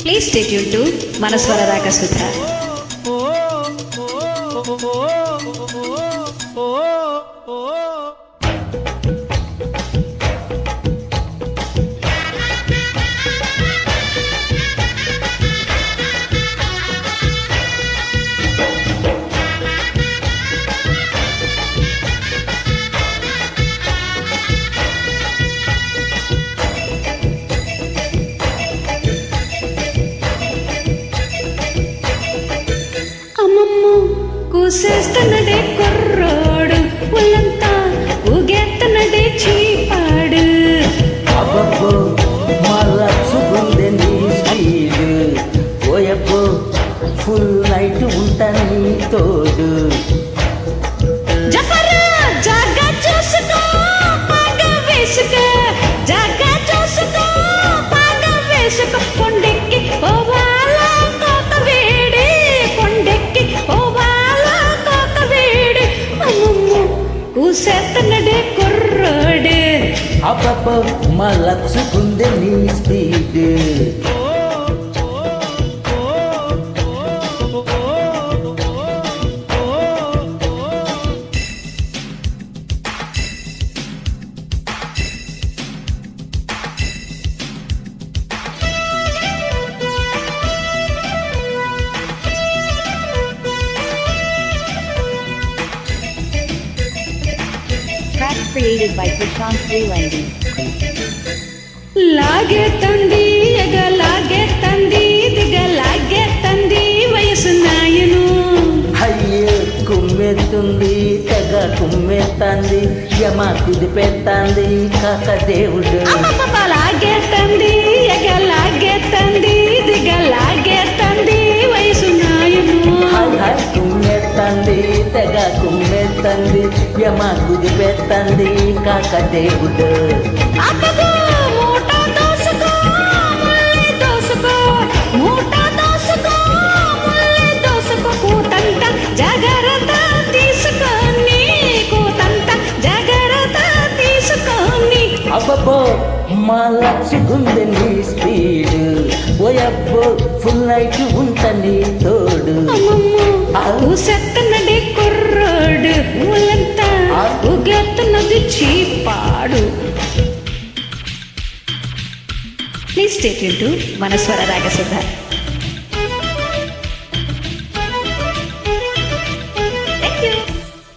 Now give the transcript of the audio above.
Please stay tuned to Manaswara Raga Sudha. కూసేస్తనడే కుర్రోడు ఒళ్ళంతా ఊగేత్తనడే చీపాడు అబ్బబ్బో మలచుకుందే నీ స్పీడు ఓయబ్బో ఫుల్ నైట్ ఉంటా నీ తోడు జఫరా జాగా చూసుకో పాగా వేసుకో జాగా చూసుకో పాగా వేసుకో కొండెక్కి పోవాలా కోక వేడి కొండెక్కి పోవాలా కోక వేడి అమ్మమ్మ కూసేత్తనడే కుర్రోడు అబ్బబ్బో మలచుకుందే నీ speed Track created by Prashant Freelandy. లాగే తంది ఎగ లాగే తంది దిగ లాగే తంది వయసు నాయను అయ్యో కుమ్మెత్తుంది తెగ కుమ్మెత్తంది యమ కుదిపెత్తంది కాక దేవుడు అమ్మమ్మ లాగే తంది ఎగ లాగే తంది దిగ లాగే తంది వయసు నాయను కుమ్మెత్తంది తెగ కుమ్మెత్తంది యమ కుదిపెత్తంది కాక దేవుడు అబ్బబ్బో మూట దోసుకో ముల్లి దోసుకో మూట దోసుకో ముల్లి దోసుకో కూతంత జాగ్రత్త తీసుకొని కూతంత జాగ్రత్త తీసుకొని అబ్బబ్బో మా లక్ష్యకుంది నీ స్పీడు ఓయబ్బో ఫుల్ నైట్ ఉంటా నీ తోడు ఊసెత్తనడే కుర్రోడు ఊళ్ళంతా ఊగెత్తనది చీపాడు. Please stay tuned to Manaswara Raga Sudha.